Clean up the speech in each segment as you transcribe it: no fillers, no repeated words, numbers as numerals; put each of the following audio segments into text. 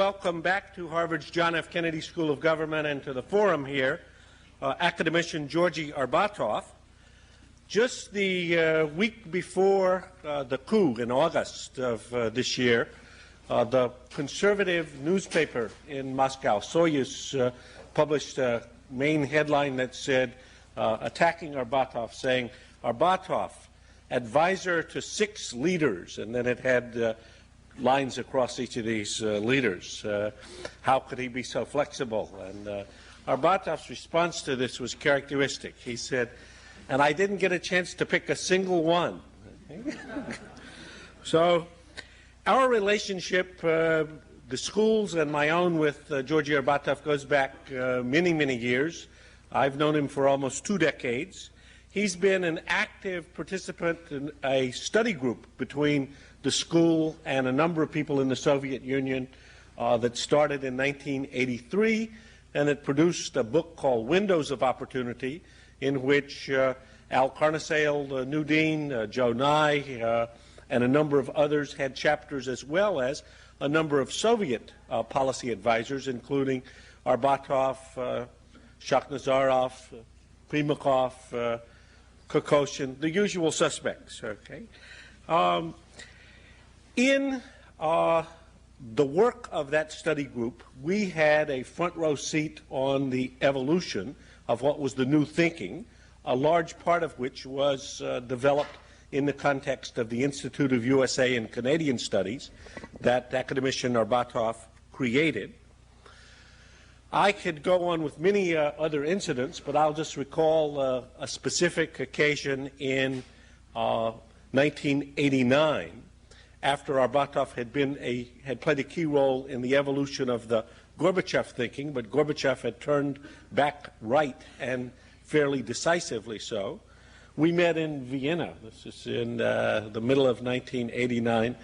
welcome back to Harvard's John F. Kennedy School of Government and to the forum here, academician Georgy Arbatov. Just the week before the coup in August of this year, the conservative newspaper in Moscow, Soyuz, published a main headline that said, attacking Arbatov, saying, Arbatov, advisor to 6 leaders, and then it had lines across each of these leaders. How could he be so flexible? And Arbatov's response to this was characteristic. He said, and I didn't get a chance to pick a single one. So our relationship, the school's and my own with Georgy Arbatov goes back many, many years. I've known him for almost 2 decades. He's been an active participant in a study group between the school and a number of people in the Soviet Union that started in 1983, and it produced a book called Windows of Opportunity, in which Al Carnasail, New Dean, Joe Nye, and a number of others had chapters, as well as a number of Soviet policy advisors, including Arbatov, Shakhnazarov, Primakov, Kokoshin, the usual suspects. Okay. In the work of that study group, we had a front row seat on the evolution of what was the new thinking, a large part of which was developed in the context of the Institute of USA and Canadian Studies that academician Arbatov created. I could go on with many other incidents, but I'll just recall a specific occasion in 1989, after Arbatov had played a key role in the evolution of the Gorbachev thinking, but Gorbachev had turned back right, and fairly decisively so. We met in Vienna. This is in the middle of 1989.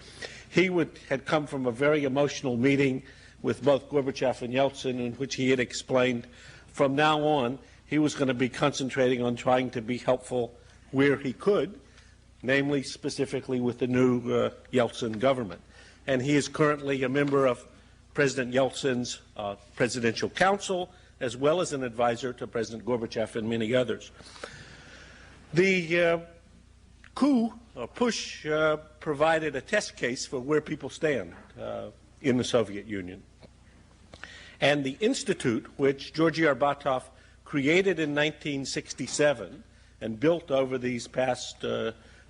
He had come from a very emotional meeting with both Gorbachev and Yeltsin, in which he had explained from now on he was going to be concentrating on trying to be helpful where he could, namely specifically with the new Yeltsin government. And he is currently a member of President Yeltsin's Presidential Council, as well as an advisor to President Gorbachev and many others. The coup, push, provided a test case for where people stand in the Soviet Union. And the institute, which Georgy Arbatov created in 1967 and built over these past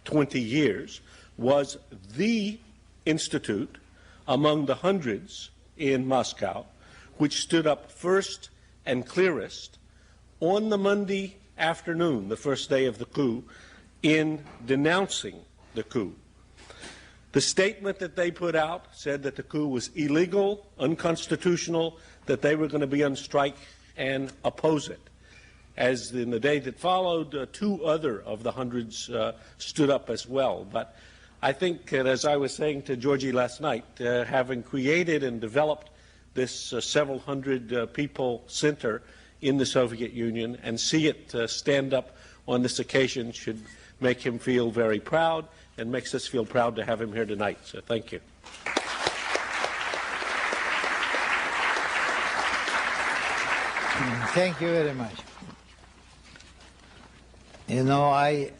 20 years, was the institute among the hundreds in Moscow which stood up first and clearest on the Monday afternoon, the first day of the coup, in denouncing the coup. The statement that they put out said that the coup was illegal, unconstitutional, that they were going to be on strike and oppose it. As in the day that followed, 2 other of the hundreds stood up as well. But I think, as I was saying to Georgy last night, having created and developed this several hundred people center in the Soviet Union, and see it stand up on this occasion should make him feel very proud, and makes us feel proud to have him here tonight. So thank you. Thank you very much. You know, I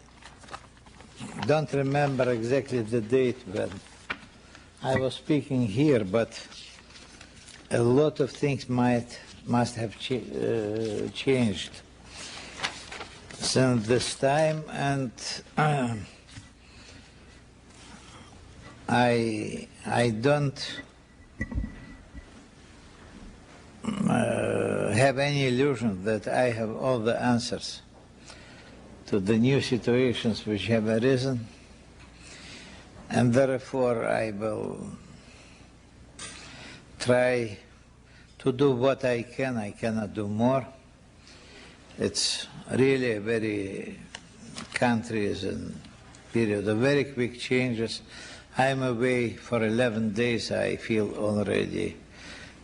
don't remember exactly the date when I was speaking here, but a lot of things must have changed since this time, and I don't have any illusion that I have all the answers to the new situations which have arisen, and therefore I will try to do what I can. I cannot do more. It's really a very country is in period of very quick changes. I'm away for 11 days. I feel already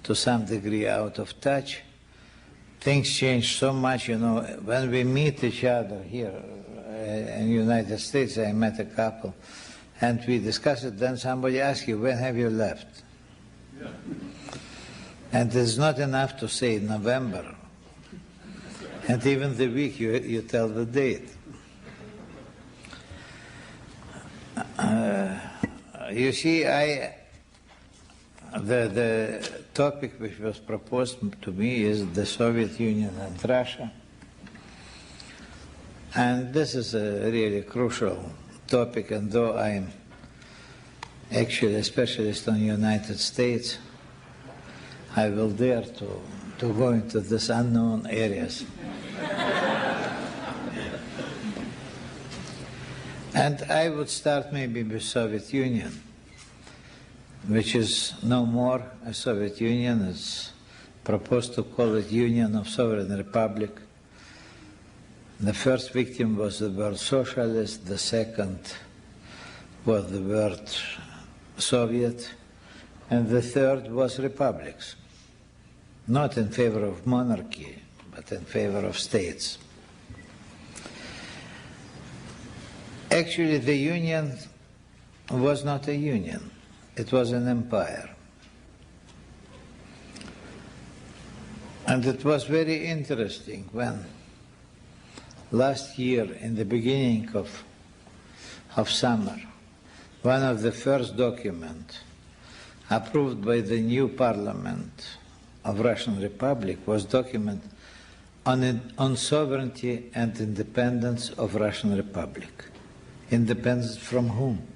to some degree out of touch. Things change so much, you know. When we meet each other here in the United States, I met a couple, and we discussed it. Then somebody asked you, when have you left? Yeah. And it's not enough to say November. And even the week, you tell the date. You see, the topic which was proposed to me is the Soviet Union and Russia. And this is a really crucial topic, and though I'm actually a specialist on the United States, I will dare to go into these unknown areas. And I would start maybe with Soviet Union, which is no more a Soviet Union. It's proposed to call it Union of Sovereign Republic. The first victim was the word socialist, the second was the word Soviet, and the third was republics. Not in favor of monarchy, but in favor of states. Actually, the union was not a union. It was an empire. And it was very interesting when last year, in the beginning of summer, one of the first documents approved by the new parliament of Russian Republic was document on sovereignty and independence of Russian Republic. Independence from whom?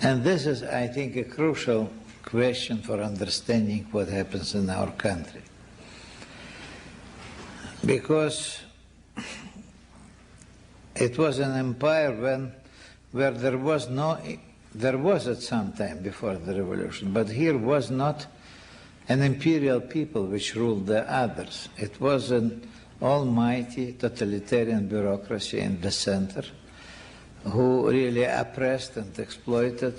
And this is, I think, a crucial question for understanding what happens in our country. Because it was an empire where there was at some time before the revolution, but here was not an imperial people which ruled the others. It was an almighty totalitarian bureaucracy in the center who really oppressed and exploited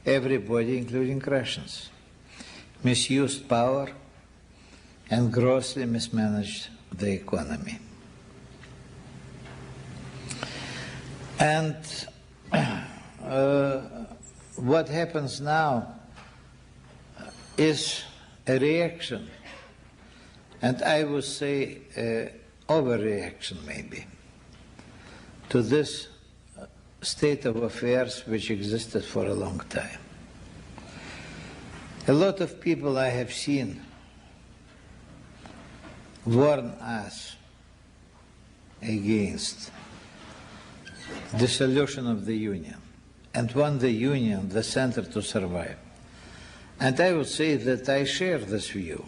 everybody, including Russians, misused power and grossly mismanaged the economy. And what happens now is a reaction, and I would say overreaction maybe, to this state of affairs which existed for a long time. A lot of people I have seen warn us against dissolution of the Union and want the Union, the center, to survive. And I would say that I share this view.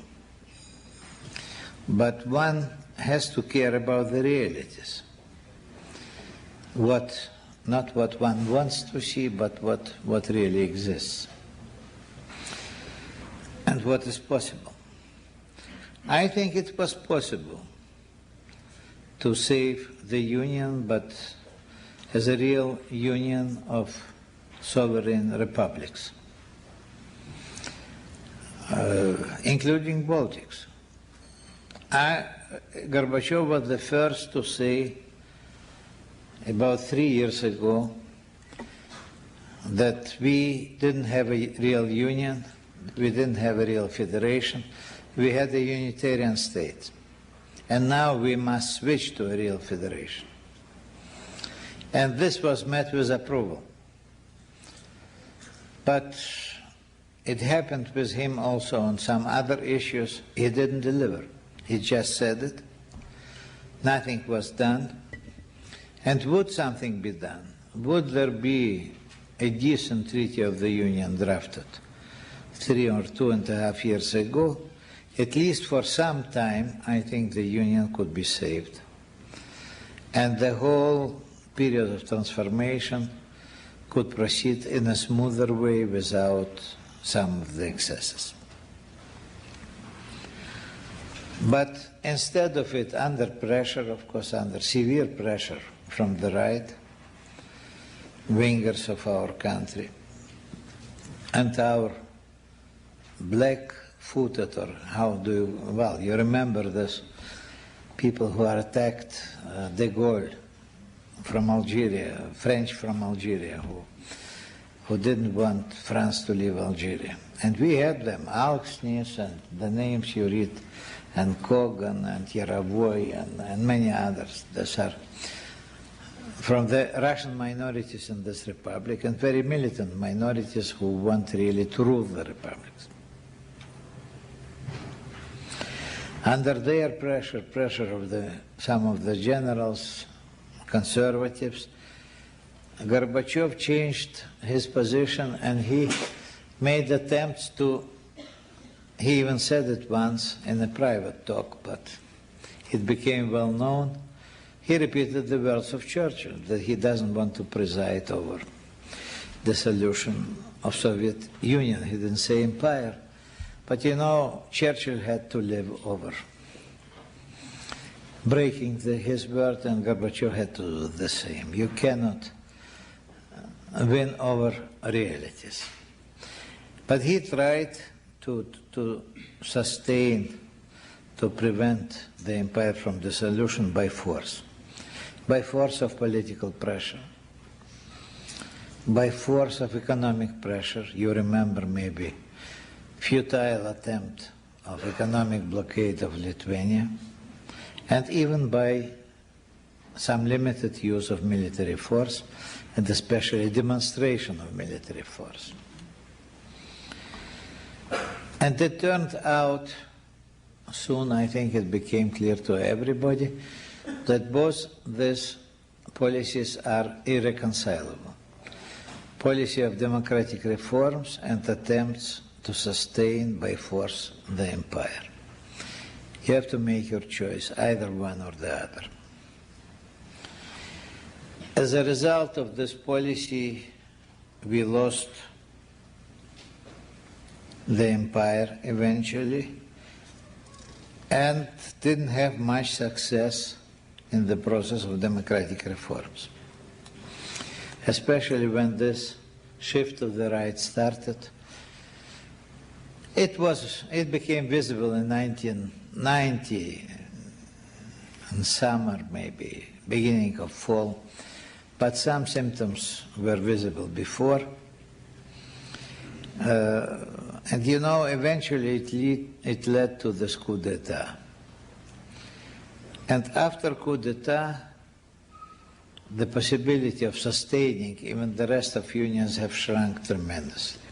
But one has to care about the realities. Not what one wants to see, but what really exists. And what is possible. I think it was possible to save the Union, but as a real union of sovereign republics, including Baltics. Gorbachev was the first to say about 3 years ago that we didn't have a real union, we didn't have a real federation, we had a unitarian state. And now we must switch to a real federation. And this was met with approval. But it happened with him also on some other issues. He didn't deliver. He just said it. Nothing was done. And would something be done? Would there be a decent treaty of the Union drafted 3 or 2.5 years ago? At least for some time, I think the Union could be saved. And the whole period of transformation could proceed in a smoother way without some of the excesses. But instead of it, under pressure, of course, under severe pressure from the right wingers of our country, and our black-footed, or how do you, well, you remember this, people who are attacked de Gaulle from Algeria, French from Algeria, who didn't want France to leave Algeria. And we had them, Alksnis and the names you read, and Kogan and Yaravoy and many others. Those are from the Russian minorities in this republic, and very militant minorities who want really to rule the republics. Under their pressure of some of the generals, conservatives, Gorbachev changed his position, and he made attempts to, he even said it once in a private talk, but it became well known. He repeated the words of Churchill, that he doesn't want to preside over the solution of Soviet Union. He didn't say empire. But you know, Churchill had to live over breaking his word, and Gorbachev had to do the same. You cannot win over realities. But he tried to sustain, to prevent the empire from dissolution by force of political pressure, by force of economic pressure. You remember maybe futile attempt of economic blockade of Lithuania, and even by some limited use of military force, and especially demonstration of military force. And it turned out, soon I think it became clear to everybody, that both these policies are irreconcilable. Policy of democratic reforms and attempts to sustain by force the empire. You have to make your choice, either one or the other. As a result of this policy, we lost the empire eventually, and didn't have much success in the process of democratic reforms. Especially when this shift to the right started. It became visible in 1990, in summer maybe, beginning of fall, but some symptoms were visible before. And you know, eventually it led to this coup d'etat. And after coup d'etat, the possibility of sustaining even the rest of unions have shrunk tremendously.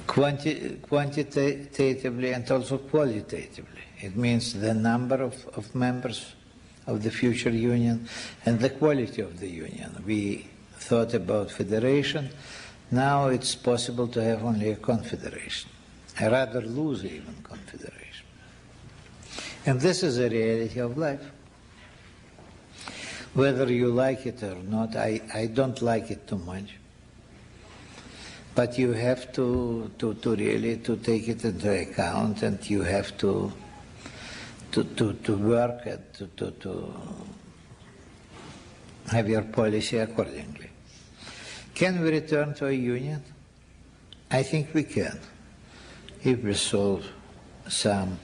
Quantitatively and also qualitatively. It means the number of members of the future union and the quality of the union. We thought about federation. Now it's possible to have only a confederation. I rather lose even confederation. And this is a reality of life. Whether you like it or not, I don't like it too much. But you have to really take it into account, and you have to work and to have your policy accordingly. Can we return to a union? I think we can, if we solve some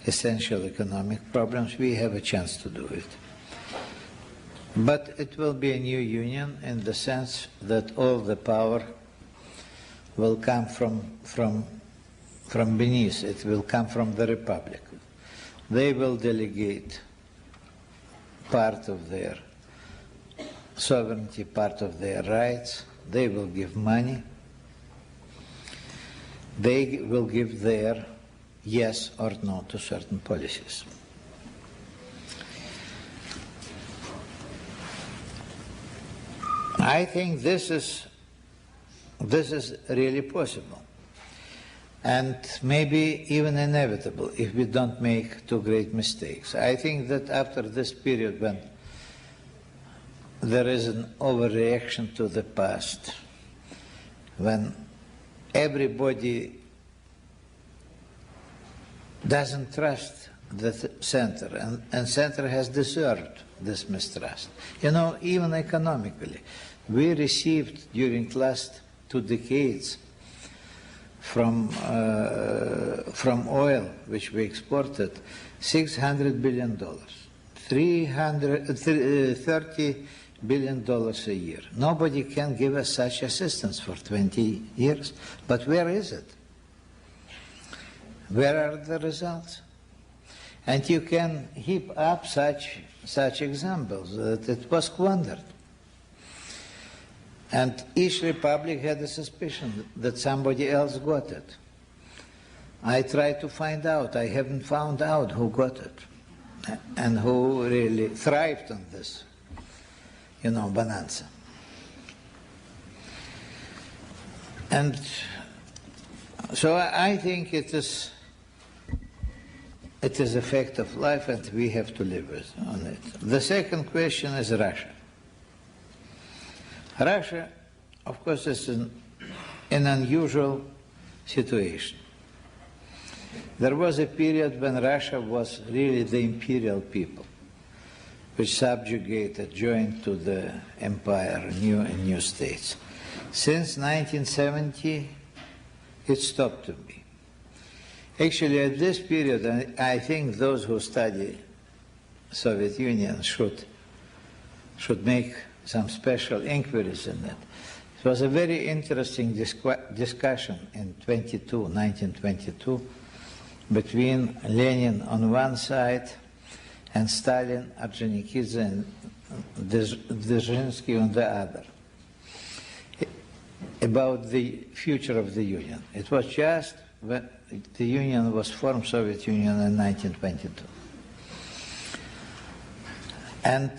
essential economic problems. We have a chance to do it. But it will be a new union in the sense that all the power will come from beneath. It will come from the Republic. They will delegate part of their sovereignty, part of their rights. They will give money. They will give their yes or no to certain policies. I think this is really possible, and maybe even inevitable if we don't make too great mistakes. I think that after this period when there is an overreaction to the past, when everybody doesn't trust the center, and center has deserved this mistrust. You know, even economically, we received during the last 2 decades from oil, which we exported, $600 billion, $30 billion a year. Nobody can give us such assistance for 20 years. But where is it? Where are the results? And you can heap up such examples that it was squandered. And each republic had a suspicion that somebody else got it. I tried to find out. I haven't found out who got it and who really thrived on this, bonanza. And so I think it is a fact of life, and we have to live on it. The second question is Russia. Russia, of course, is an unusual situation. There was a period when Russia was really the imperial people, which subjugated, joined to the empire, new states. Since 1970, it stopped to be. Actually, at this period, I think those who study Soviet Union should make some special inquiries in it. It was a very interesting discussion in 1922, between Lenin on one side and Stalin, Ordzhonikidze, and Dzerzhinsky on the other, about the future of the Union. It was just when the Union was formed, Soviet Union, in 1922. And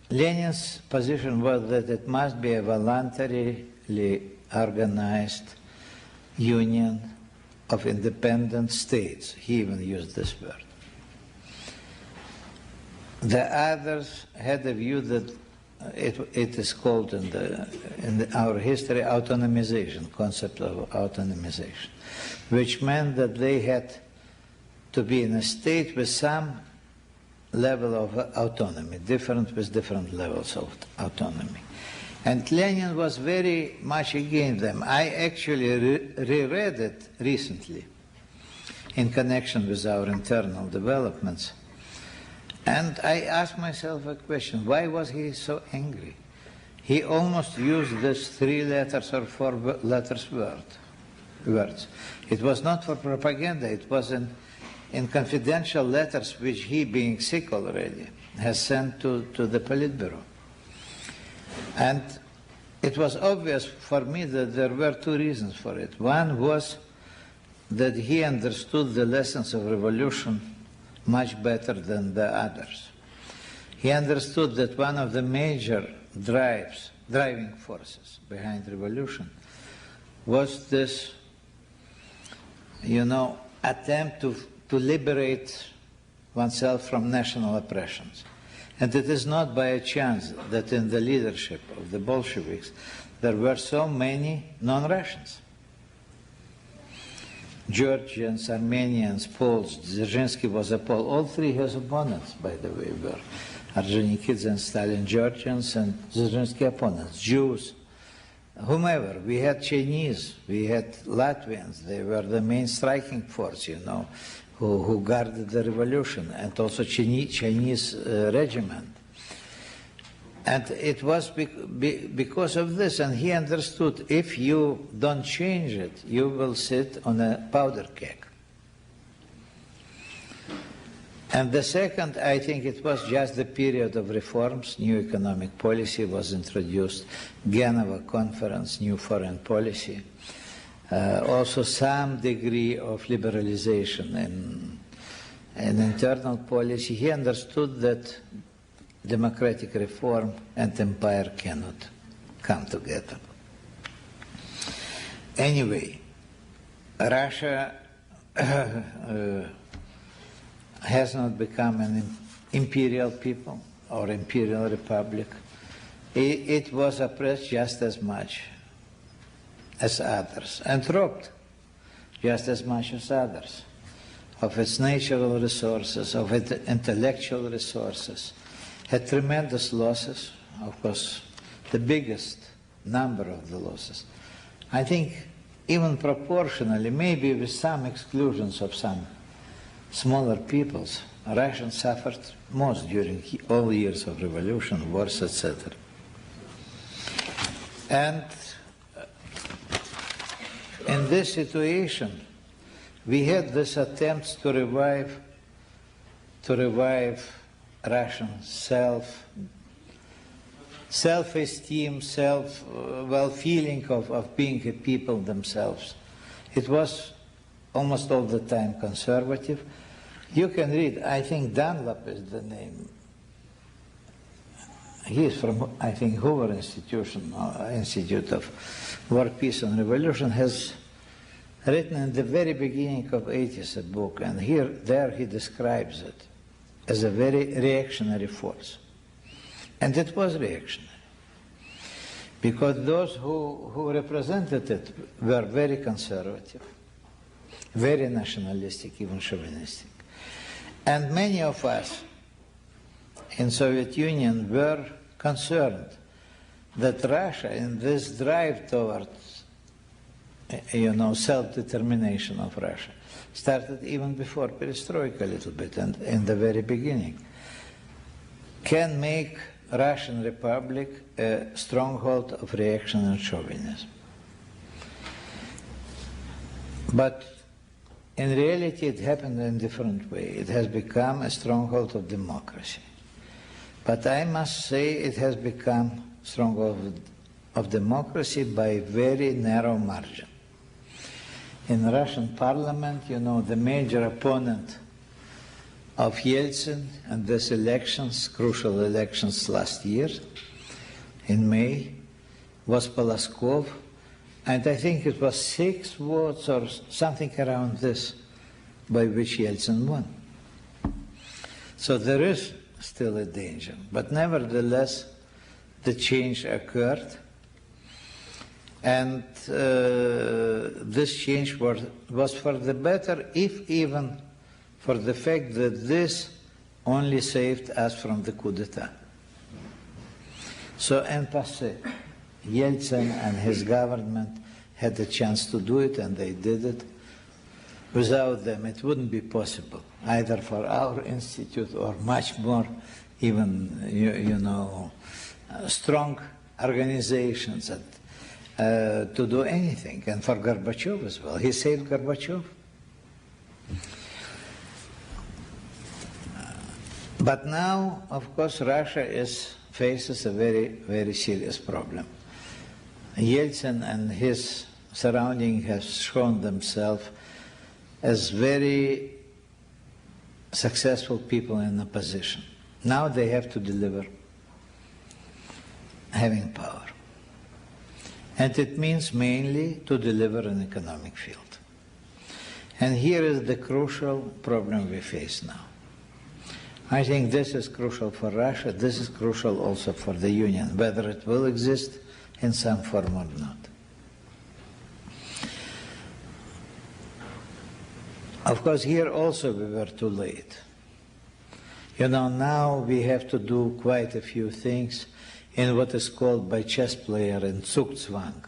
Lenin's position was that it must be a voluntarily organized union of independent states. He even used this word. The others had a view that it is called in our history autonomization, concept of autonomization, which meant that they had to be in a state with some level of autonomy, with different levels of autonomy. And Lenin was very much against them. I actually reread it recently in connection with our internal developments. And I asked myself a question: why was he so angry? He almost used this 3 letters or 4 letters words. It was not for propaganda, it was in confidential letters which he, being sick already, has sent to the Politburo. And it was obvious for me that there were 2 reasons for it. One was that he understood the lessons of revolution much better than the others. He understood that one of the major driving forces behind revolution was this, attempt to liberate oneself from national oppressions. And it is not by a chance that in the leadership of the Bolsheviks there were so many non-Russians. Georgians, Armenians, Poles, Dzerzhinsky was a Pole. All 3 his opponents, by the way, were Ordzhonikidze and Stalin, Georgians, and Dzerzhinsky opponents, Jews, whomever. We had Chinese, we had Latvians. They were the main striking force, who guarded the revolution, and also Chinese regiment. And it was because of this, and he understood if you don't change it, you will sit on a powder keg. And the second, I think it was just the period of reforms. New economic policy was introduced, Geneva Conference, new foreign policy. Also some degree of liberalization in internal policy. He understood that democratic reform and empire cannot come together. Anyway, Russia has not become an imperial people or imperial republic. It was oppressed just as much as others, and robbed just as much as others of its natural resources, of its intellectual resources, had tremendous losses, of course, the biggest number of the losses. I think even proportionally, maybe with some exclusions of some smaller peoples, Russians suffered most during all years of revolution, wars, etc. And in this situation, we had these attempts to revive Russian self-esteem, feeling of being a people themselves. It was almost all the time conservative. You can read, I think Dunlap is the name. He is from, I think, Hoover Institute of War, Peace and Revolution, has written in the very beginning of 80s a book, and there he describes it as a very reactionary force. And it was reactionary, because those who represented it were very conservative, very nationalistic, even chauvinistic. And many of us in Soviet Union were concerned that Russia, in this drive towards, self-determination of Russia, started even before perestroika a little bit, and in the very beginning, can make Russian Republic a stronghold of reaction and chauvinism. But in reality, it happened in a different way. It has become a stronghold of democracy. But I must say it has become a stronghold of democracy by a very narrow margin. In the Russian parliament, the major opponent of Yeltsin and these elections, crucial elections last year, in May, was Poloskov, and I think it was 6 votes or something around this by which Yeltsin won. So there is still a danger, but nevertheless the change occurred, and this change was for the better, if even for the fact that this only saved us from the coup d'etat. So en passé, Yeltsin and his government had a chance to do it, and they did it. Without them, it wouldn't be possible, either for our institute or much more even, strong organizations that, to do anything, and for Gorbachev as well. He saved Gorbachev. But now, of course, Russia faces a very, very serious problem. Yeltsin and his surrounding have shown themselves as very successful people in opposition. Now they have to deliver having power. And it means mainly to deliver an economic field. And here is the crucial problem we face now. I think this is crucial for Russia, this is crucial also for the Union, whether it will exist in some form or not. Of course, here also we were too late. Now we have to do quite a few things in what is called by chess player in Zugzwang,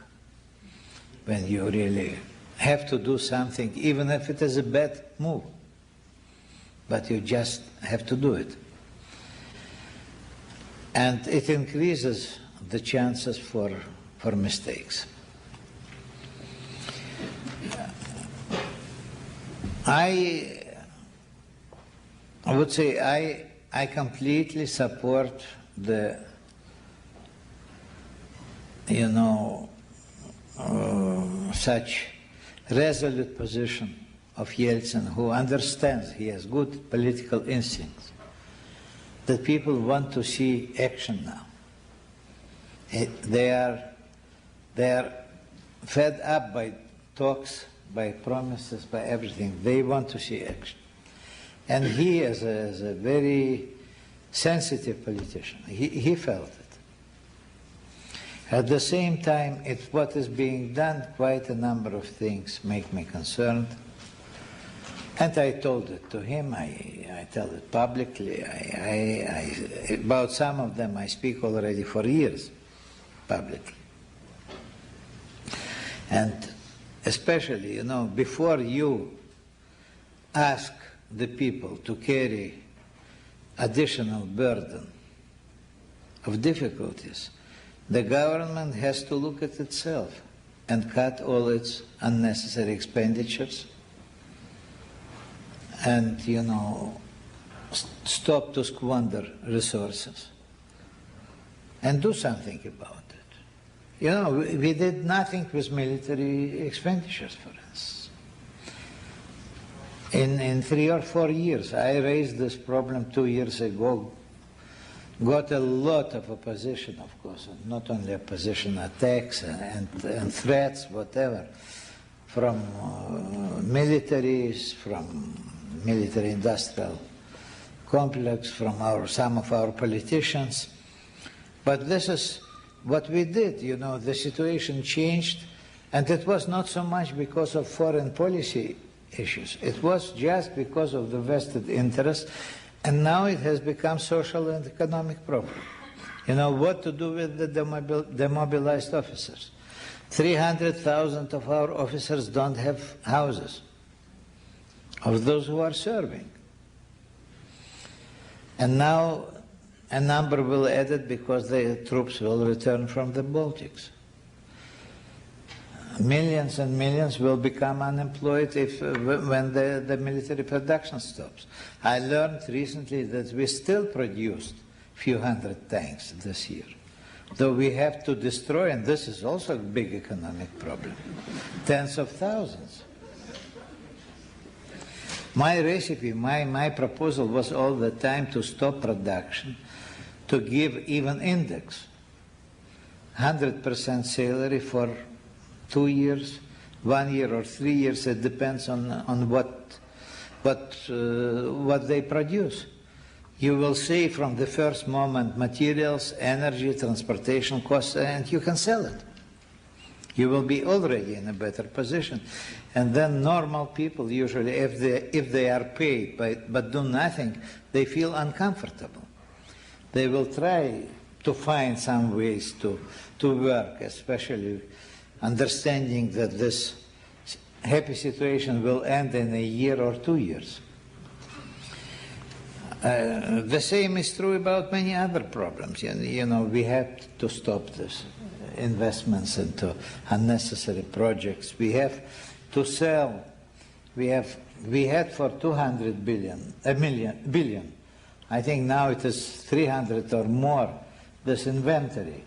when you really have to do something, even if it is a bad move, but you just have to do it. And it increases the chances for mistakes. I would say I completely support the, such resolute position of Yeltsin, who understands, he has good political instincts, that people want to see action now. They are fed up by talks, by promises, by everything. They want to see action. And he, as a very sensitive politician, he felt it. At the same time, what is being done, quite a number of things make me concerned. And I told it to him, I tell it publicly. About some of them I speak already for years, publicly. And especially, before you ask the people to carry additional burden of difficulties, The government has to look at itself and cut all its unnecessary expenditures and, stop to squander resources and do something about it. We did nothing with military expenditures, for instance. In 3 or 4 years, I raised this problem 2 years ago, got a lot of opposition, of course, not only opposition, attacks and threats, whatever, from militaries, from military-industrial complex, from some of our politicians. But this is what we did. The situation changed, and it was not so much because of foreign policy issues. It was just because of the vested interest. And now it has become social and economic problem. What to do with the demobilized officers? 300,000 of our officers don't have houses, of those who are serving. And now a number will add it because the troops will return from the Baltics. Millions and millions will become unemployed when the military production stops. I learned recently that we still produced a few hundred tanks this year, though we have to destroy, and this is also a big economic problem, tens of thousands. My recipe, my proposal was all the time to stop production, to give even index, 100% salary for 2 years, 1 year or 3 years. It depends on what they produce. You will save from the first moment materials, energy, transportation costs, and you can sell it. You will be already in a better position. And then normal people usually, if they are paid but do nothing, they feel uncomfortable. They will try to find some ways to work, especially understanding that this happy situation will end in a year or 2 years. The same is true about many other problems. We have to stop this investments into unnecessary projects. We have to sell. We had for 200 billion. I think now it is 300 or more, this inventory,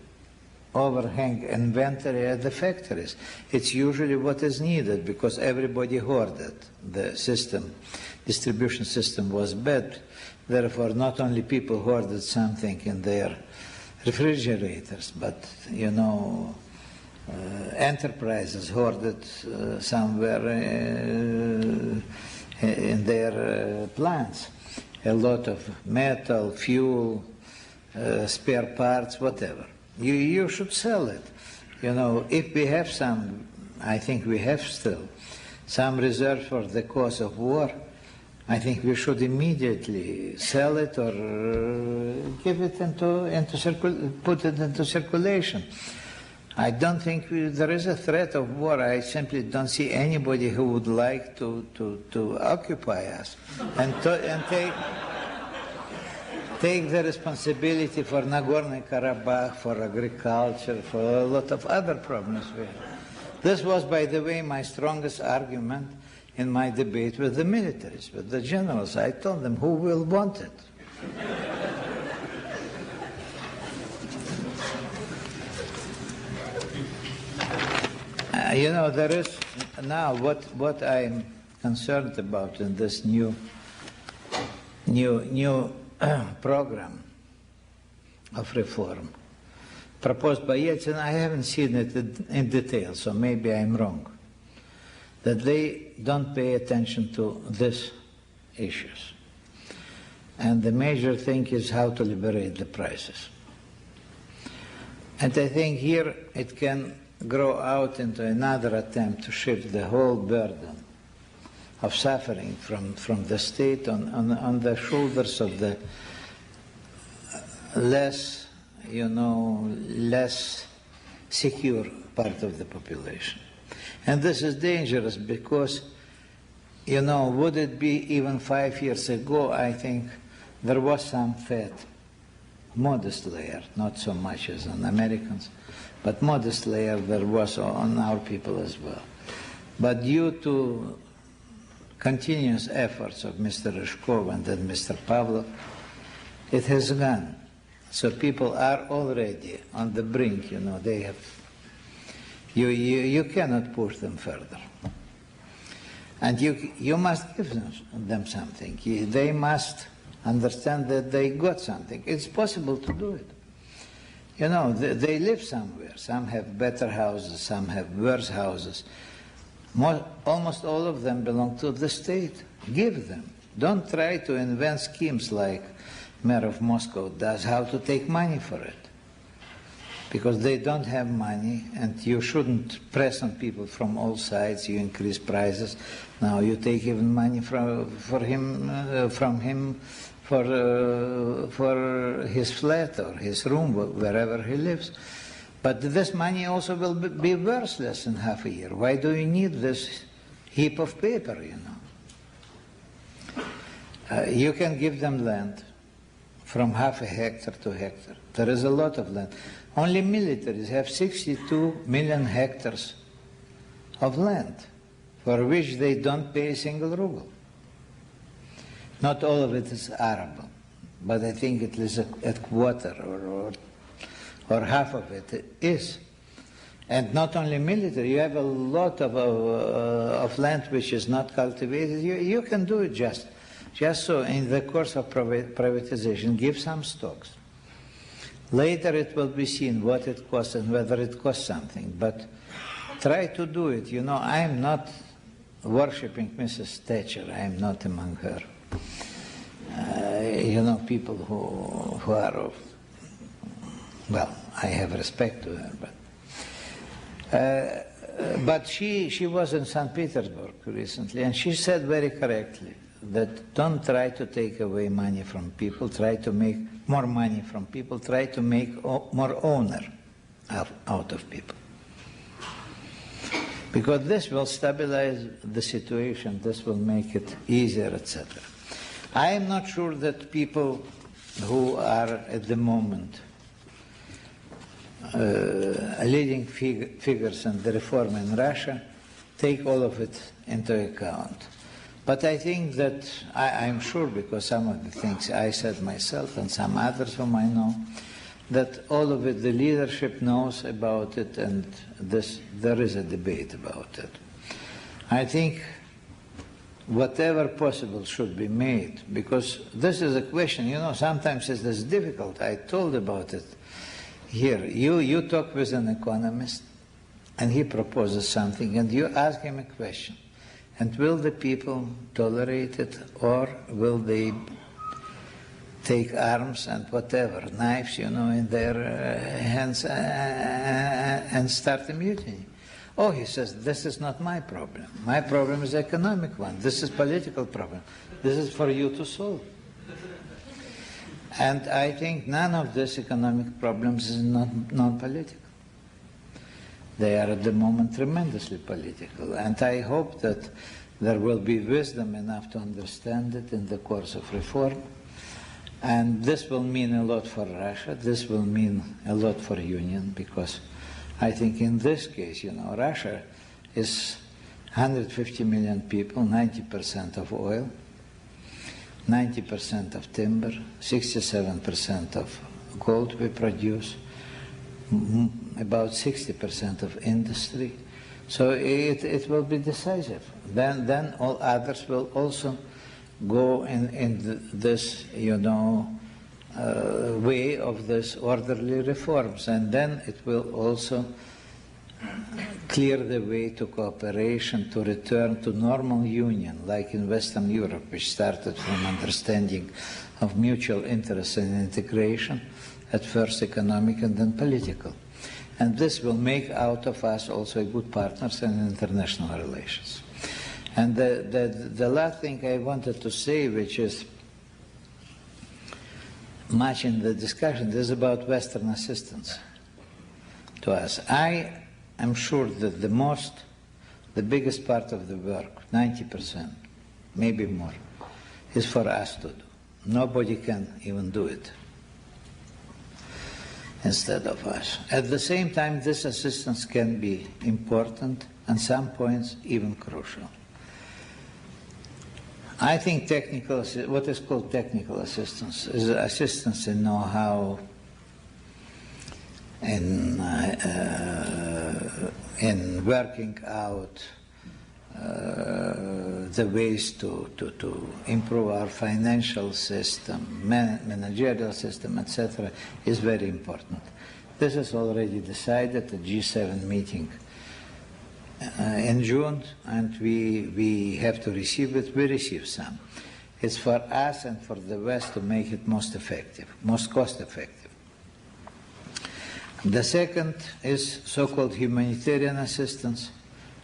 overhang inventory at the factories. It's usually what is needed because everybody hoarded. The distribution system was bad. Therefore, not only people hoarded something in their refrigerators, but, enterprises hoarded somewhere in their plants. A lot of metal, fuel, spare parts, whatever. You should sell it. If we have some, I think we have still, some reserve for the cause of war, I think we should immediately sell it or give it put it into circulation. I don't think there is a threat of war. I simply don't see anybody who would like to occupy us and take the responsibility for Nagorno-Karabakh, for agriculture, for a lot of other problems we have. This was, by the way, my strongest argument in my debate with the militaries, with the generals. I told them, who will want it? There is now what I'm concerned about in this new program of reform proposed by Yeltsin. I haven't seen it in detail, so maybe I'm wrong. That they don't pay attention to these issues. And the major thing is how to liberate the prices. And I think here it can grow out into another attempt to shift the whole burden of suffering from the state on the shoulders of the less secure part of the population. And this is dangerous because, would it be even 5 years ago, I think there was some threat modest layer, not so much as on Americans, but modest layer there was on our people as well. But due to continuous efforts of Mr. Ryzhkov and then Mr. Pavlov, it has gone. So people are already on the brink, you know, they have, you cannot push them further. And you must give them something. They must understand that they got something. It's possible to do it. You know, they live somewhere. Some have better houses, some have worse houses. Almost all of them belong to the state. Give them. Don't try to invent schemes like Mayor of Moscow does, how to take money for it. Because they don't have money, and you shouldn't press on people from all sides. You increase prices. Now you take even money from him for his flat or his room, wherever he lives. But this money also will be worthless in half a year. Why do you need this heap of paper, you know? You can give them land from half a hectare to hectare. There is a lot of land. Only militaries have 62 million hectares of land for which they don't pay a single ruble. Not all of it is arable, but I think it is a quarter or half of it is. And not only military, you have a lot of land which is not cultivated. You can do it just so in the course of privatization, give some stocks. Later it will be seen what it costs and whether it costs something, but try to do it. You know, I am not worshipping Mrs. Thatcher. I am not among her. You know, people who are, well, I have respect to her, but she was in St. Petersburg recently, and she said very correctly that don't try to take away money from people, try to make more money from people, try to make more owner out of people. Because this will stabilize the situation, this will make it easier, etc. I am not sure that people who are at the moment leading figures in the reform in Russia take all of it into account. But I think that, I'm sure, because some of the things I said myself and some others whom I know, that all of it, the leadership knows about it, and there is a debate about it. I think whatever possible should be made, because this is a question, you know, sometimes it is difficult. I told about it here. You talk with an economist, and he proposes something, and you ask him a question. And will the people tolerate it, or will they take arms and whatever, knives, you know, in their hands and start a mutiny? Oh, he says, this is not my problem. My problem is economic one. This is political problem. This is for you to solve. And I think none of these economic problems is non-political. They are at the moment tremendously political, and I hope that there will be wisdom enough to understand it in the course of reform, and this will mean a lot for Russia, this will mean a lot for Union, because I think in this case, you know, Russia is 150 million people, 90% of oil, 90% of timber, 67% of gold we produce, about 60% of industry, so it will be decisive. Then all others will also go in this, you know, way of this orderly reforms, and then it will also clear the way to cooperation, to return to normal union, like in Western Europe, which started from understanding of mutual interest and integration, at first economic and then political. And this will make out of us also good partners in international relations. And the last thing I wanted to say, which is much in the discussion, is about Western assistance to us. I am sure that the biggest part of the work, 90%, maybe more, is for us to do. Nobody can even do it. instead of us. At the same time, this assistance can be important, and some points even crucial. I think what is called technical assistance is assistance in know-how, in working out the ways to improve our financial system, managerial system, etc., is very important. This is already decided at the G7 meeting in June, and we have to receive it. We receive some. It's for us and for the West to make it most effective, most cost-effective. The second is so-called humanitarian assistance,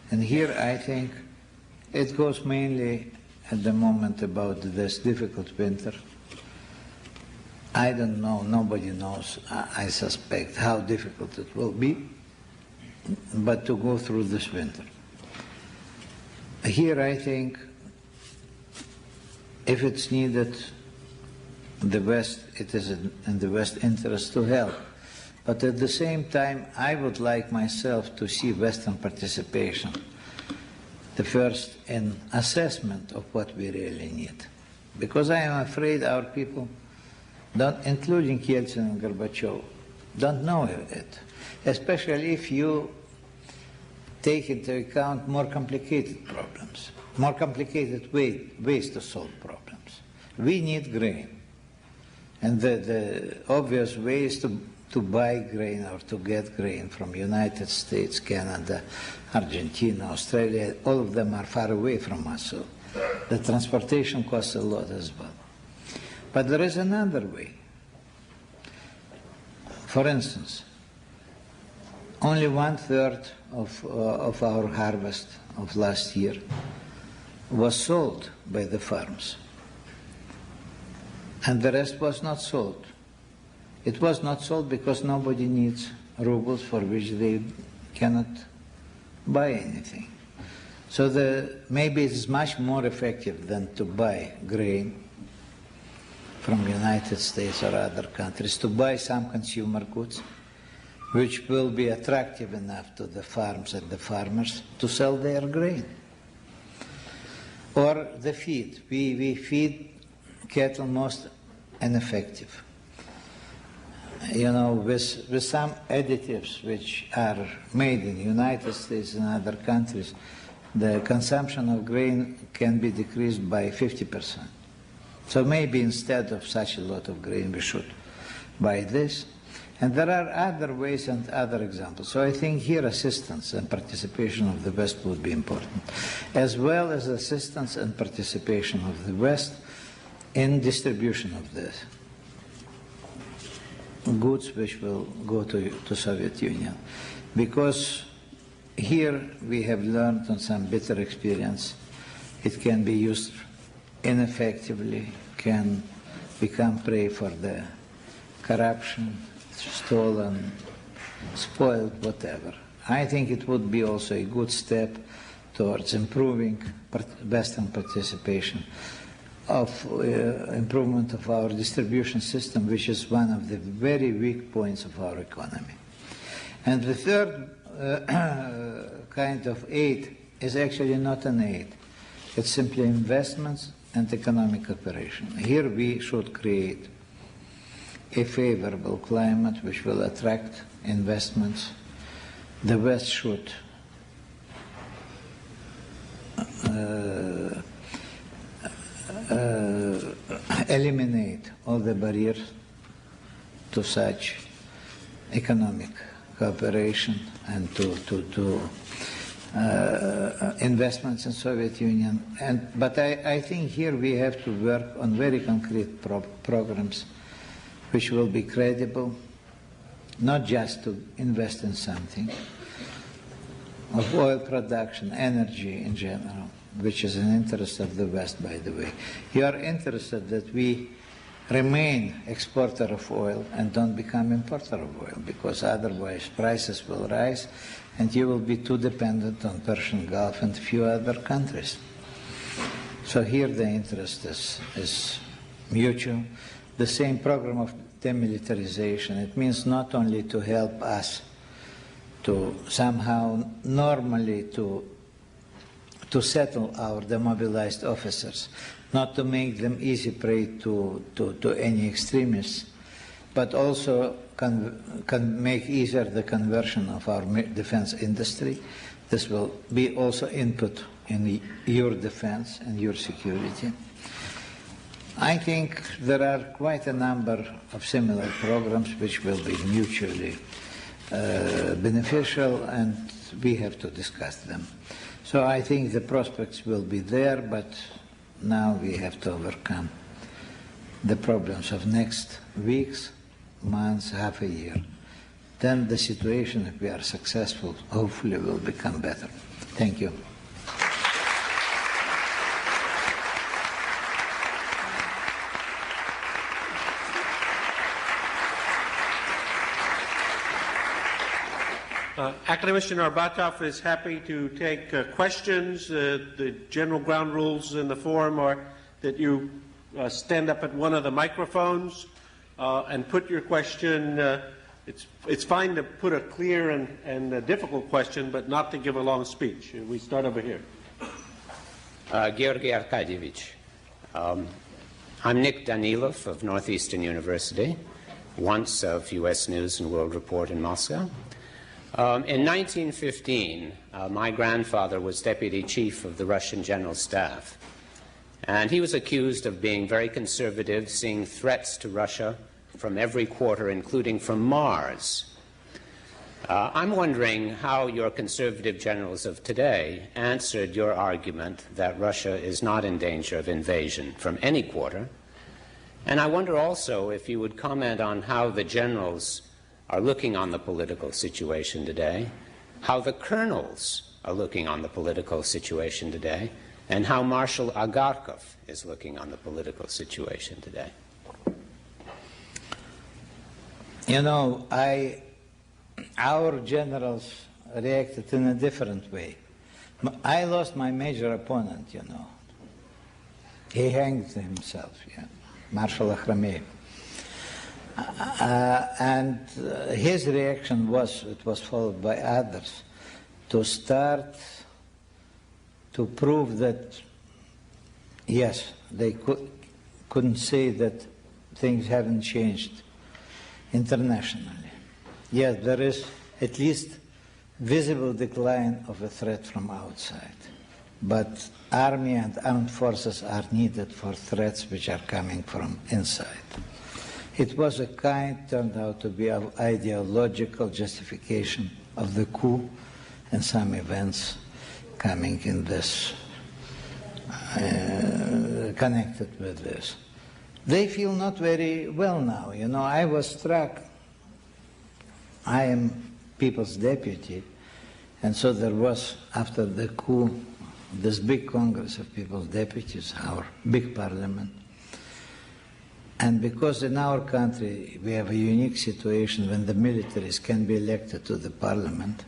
and here I think it goes mainly at the moment about this difficult winter. I don't know, nobody knows, I suspect, how difficult it will be, but to go through this winter. Here I think if it's needed, it is in the West's interest to help. But at the same time, I would like myself to see Western participation, the first in assessment of what we really need. Because I am afraid our people, including Yeltsin and Gorbachev, don't know it. Especially if you take into account more complicated problems, more complicated ways to solve problems. We need grain. And the obvious way is to buy grain or to get grain from United States, Canada, Argentina, Australia. All of them are far away from us, so the transportation costs a lot as well. But there is another way. For instance, only 1/3 of our harvest of last year was sold by the farms, and the rest was not sold. It was not sold because nobody needs rubles for which they cannot buy anything. So maybe it's much more effective than to buy grain from the United States or other countries, to buy some consumer goods which will be attractive enough to the farms and the farmers to sell their grain. Or the feed. We feed cattle most ineffective. You know, with some additives which are made in the United States and other countries, the consumption of grain can be decreased by 50%. So maybe instead of such a lot of grain, we should buy this. And there are other ways and other examples. So I think here assistance and participation of the West would be important, as well as assistance and participation of the West in distribution of the goods which will go to Soviet Union. Because here we have learned on some bitter experience, it can be used ineffectively, can become prey for the corruption, stolen, spoiled, whatever. I think it would be also a good step towards improving Western participation of improvement of our distribution system, which is one of the very weak points of our economy. And the third kind of aid is actually not an aid. It's simply investments and economic cooperation. Here we should create a favorable climate which will attract investments. The West should eliminate all the barriers to such economic cooperation and to investments in Soviet Union. But I think here we have to work on very concrete programs which will be credible, not just to invest in something, of oil production, energy in general, which is an interest of the West, by the way. You are interested that we remain exporter of oil and don't become importer of oil, because otherwise prices will rise and you will be too dependent on Persian Gulf and a few other countries. So here the interest is mutual. The same program of demilitarization. It means not only to help us to somehow normally to settle our demobilized officers, not to make them easy prey to any extremists, but also can make easier the conversion of our defense industry. This will be also input in your defense and your security. I think there are quite a number of similar programs which will be mutually beneficial, and we have to discuss them. So I think the prospects will be there, but now we have to overcome the problems of next weeks, months, half a year. Then the situation, if we are successful, hopefully will become better. Thank you. Academician Arbatov is happy to take questions. The general ground rules in the forum are that you stand up at one of the microphones and put your question. It's fine to put a clear and a difficult question, but not to give a long speech. We start over here. Georgy Arkadьевич, I'm Nick Danilov of Northeastern University, once of U.S. News and World Report in Moscow. In 1915, my grandfather was deputy chief of the Russian General Staff, and he was accused of being very conservative, seeing threats to Russia from every quarter, including from Mars. I'm wondering how your conservative generals of today answered your argument that Russia is not in danger of invasion from any quarter, and I wonder also if you would comment on how the generals are looking on the political situation today, how the colonels are looking on the political situation today, and how Marshal Agarkov is looking on the political situation today. You know, our generals reacted in a different way. I lost my major opponent, you know. He hanged himself, yeah, Marshal Akhrameyev. And his reaction was, it was followed by others, to start to prove that, yes, they couldn't say that things haven't changed internationally. Yes, there is at least visible decline of a threat from outside, but army and armed forces are needed for threats which are coming from inside. It was turned out to be an ideological justification of the coup and some events coming in this, connected with this. They feel not very well now. You know, I was struck. I am people's deputy, and so there was, after the coup, this big Congress of People's Deputies, our big parliament. And because in our country we have a unique situation when the militaries can be elected to the parliament,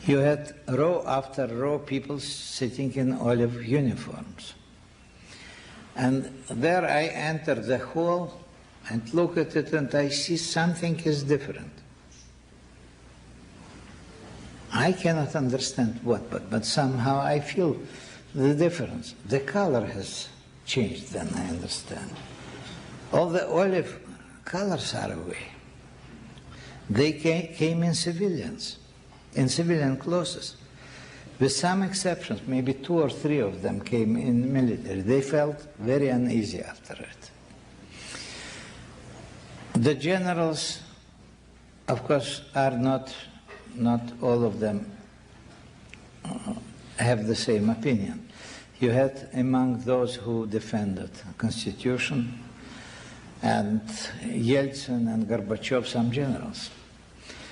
you had row after row people sitting in olive uniforms. And there I enter the hall and look at it and I see something is different. I cannot understand what, but somehow I feel the difference. The color has changed, then I understand. All the olive colors are away. They came in civilians, in civilian clothes. With some exceptions, maybe 2 or 3 of them came in military. They felt very uneasy after it. The generals, of course, are not all of them have the same opinion. You had among those who defended the Constitution, and Yeltsin and Gorbachev, some generals,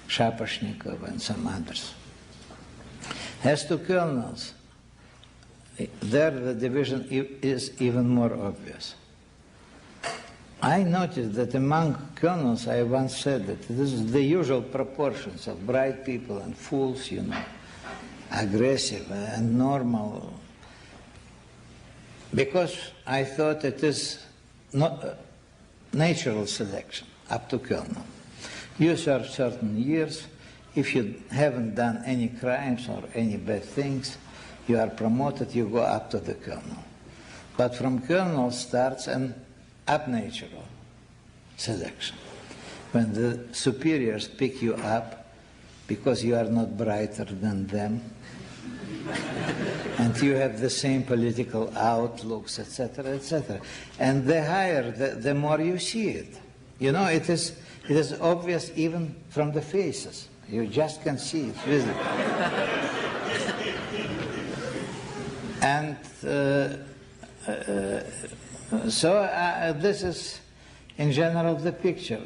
Shaposhnikov and some others. As to colonels, there the division is even more obvious. I noticed that among colonels, I once said that this is the usual proportions of bright people and fools, you know, aggressive and normal, because I thought it is not natural selection up to colonel. You serve certain years. If you haven't done any crimes or any bad things, you are promoted, you go up to the colonel. But from colonel starts an unnatural selection. When the superiors pick you up because you are not brighter than them, and you have the same political outlooks, etc., etc. And the higher, the more you see it. You know, it is obvious even from the faces. You just can see it visibly. And so this is, in general, the picture.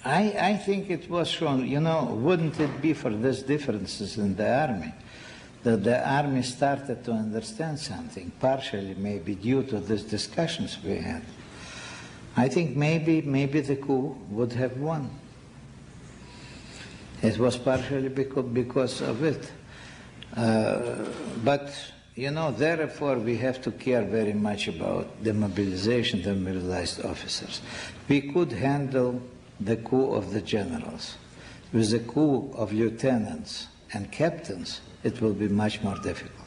I think it was shown, you know, wouldn't it be for these differences in the army, that the army started to understand something, partially maybe due to these discussions we had. I think maybe the coup would have won. It was partially because of it. But, you know, therefore we have to care very much about demobilization, demobilized officers. We could handle the coup of the generals. With the coup of lieutenants and captains, it will be much more difficult.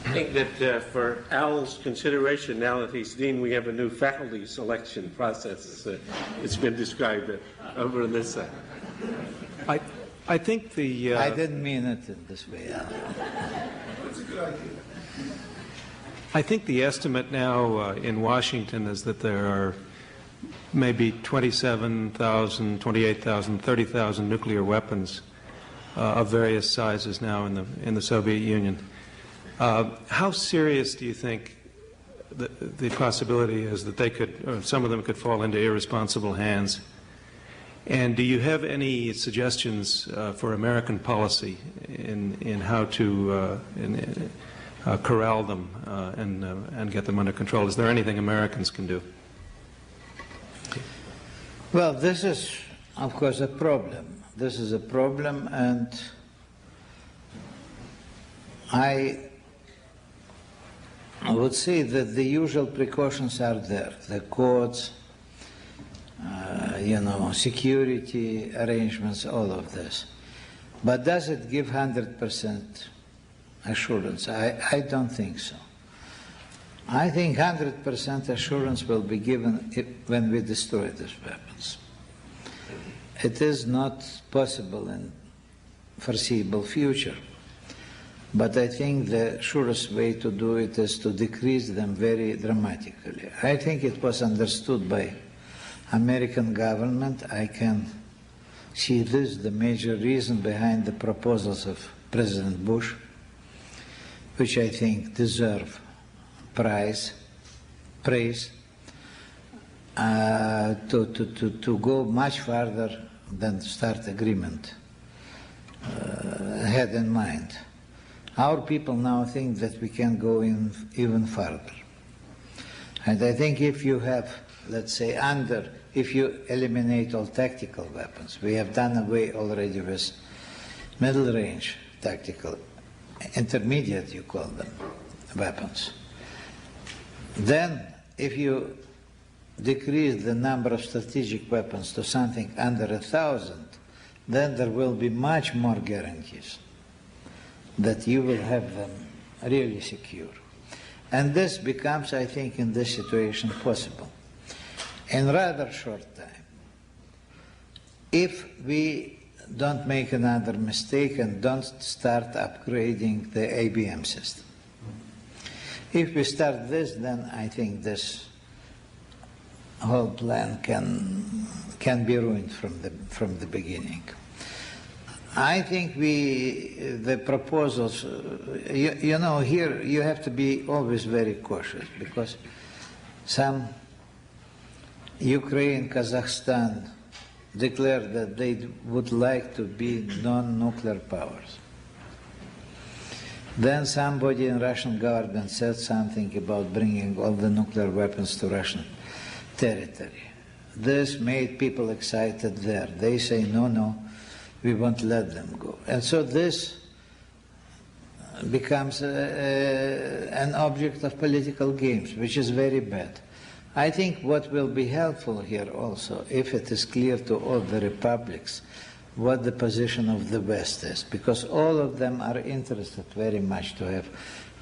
I think that for Al's consideration, now that he's dean, we have a new faculty selection process. It's been described over on this side. I think the... I didn't mean it in this way, Al. That's a good idea. I think the estimate now in Washington is that there are maybe 27,000, 28,000, 30,000 nuclear weapons of various sizes now in the Soviet Union. How serious do you think the possibility is that they could, or some of them could fall into irresponsible hands? And do you have any suggestions for American policy in how to corral them and get them under control? Is there anything Americans can do? Well, this is, of course, a problem. This is a problem, and I would say that the usual precautions are there. The courts, you know, security arrangements, all of this. But does it give 100% assurance? I don't think so. I think 100% assurance will be given when we destroy these weapons. It is not possible in foreseeable future. But I think the surest way to do it is to decrease them very dramatically. I think it was understood by American government. I can see this the major reason behind the proposals of President Bush, which I think deserve praise, to go much further than the START agreement had in mind. Our people now think that we can go in even further. And I think if you have, let's say, if you eliminate all tactical weapons, we have done away already with middle range tactical, intermediate you call them, weapons. Then if you decrease the number of strategic weapons to something under 1,000, then there will be much more guarantees that you will have them really secure. And this becomes, I think, in this situation possible in rather short time. If we don't make another mistake and don't start upgrading the ABM system. If we start this, then I think this whole plan can be ruined from the beginning. I think the proposals, you know, here you have to be always very cautious because some Ukraine, Kazakhstan declared that they would like to be non-nuclear powers. Then somebody in Russian government said something about bringing all the nuclear weapons to Russian territory. This made people excited there. They say, no, we won't let them go. And so this becomes an object of political games, which is very bad. I think what will be helpful here also, if it is clear to all the republics what the position of the West is, because all of them are interested very much to have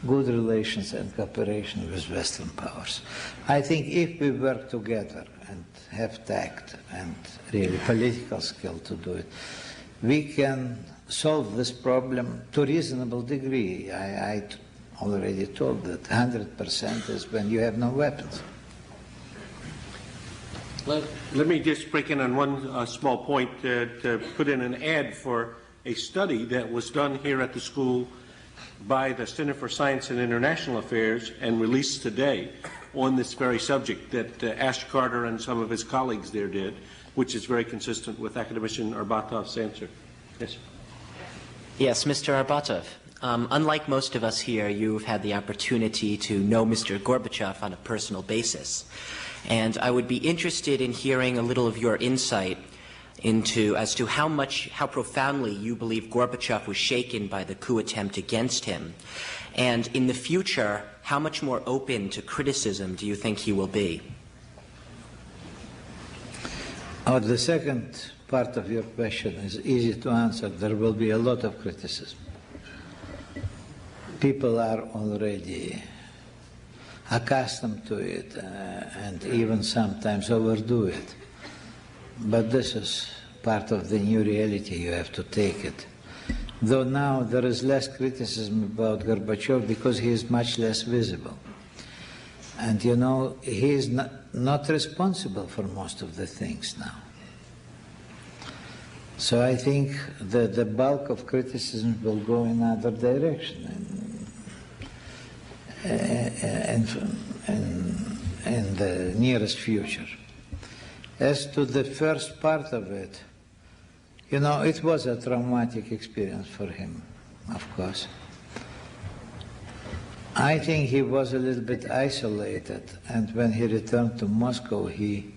good relations and cooperation with Western powers. I think if we work together and have tact and really political skill to do it, we can solve this problem to a reasonable degree. I already told that 100% is when you have no weapons. Let me just break in on one small point to put in an ad for a study that was done here at the school by the Center for Science and International Affairs and released today on this very subject that Ash Carter and some of his colleagues there did, which is very consistent with Academician Arbatov's answer. Yes. Yes, Mr. Arbatov. Unlike most of us here, you've had the opportunity to know Mr. Gorbachev on a personal basis. And I would be interested in hearing a little of your insight as to how profoundly you believe Gorbachev was shaken by the coup attempt against him. And in the future, how much more open to criticism do you think he will be? The second part of your question is easy to answer. There will be a lot of criticism. People are already accustomed to it and even sometimes overdo it. But this is part of the new reality. You have to take it. Though now there is less criticism about Gorbachev because he is much less visible. And you know, he is not responsible for most of the things now. So I think that the bulk of criticism will go in other direction. In the nearest future. As to the first part of it, you know, it was a traumatic experience for him, of course. I think he was a little bit isolated, and when he returned to Moscow, he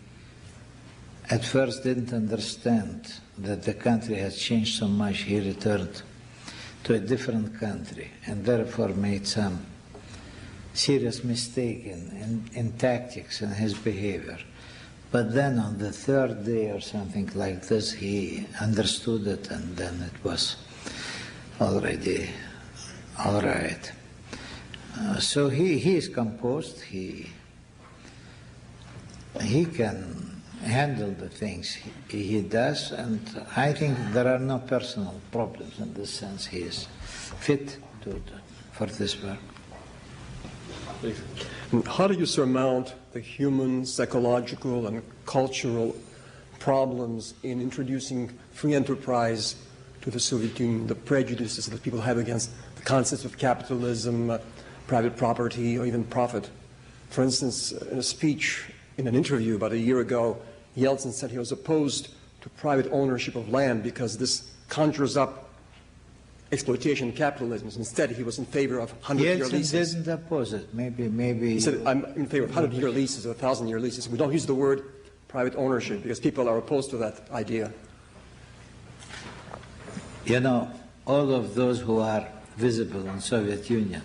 at first didn't understand that the country has changed so much. He returned to a different country and therefore made some serious mistake in tactics and his behavior. But then on the third day or something like this, he understood it, and then it was already all right. So he is composed. He can handle the things he does, and I think there are no personal problems in this sense. He is fit for this work. How do you surmount the human, psychological, and cultural problems in introducing free enterprise to the Soviet Union, the prejudices that people have against the concepts of capitalism, private property, or even profit? For instance, in a speech in an interview about a year ago, Yeltsin said he was opposed to private ownership of land because this conjures up exploitation capitalism. Instead, he was in favor of 100-year leases. Yeltsin didn't oppose it. Maybe. He said, I'm in favor of 100-year leases or 1,000-year leases. We don't use the word private ownership because people are opposed to that idea. You know, all of those who are visible in Soviet Union,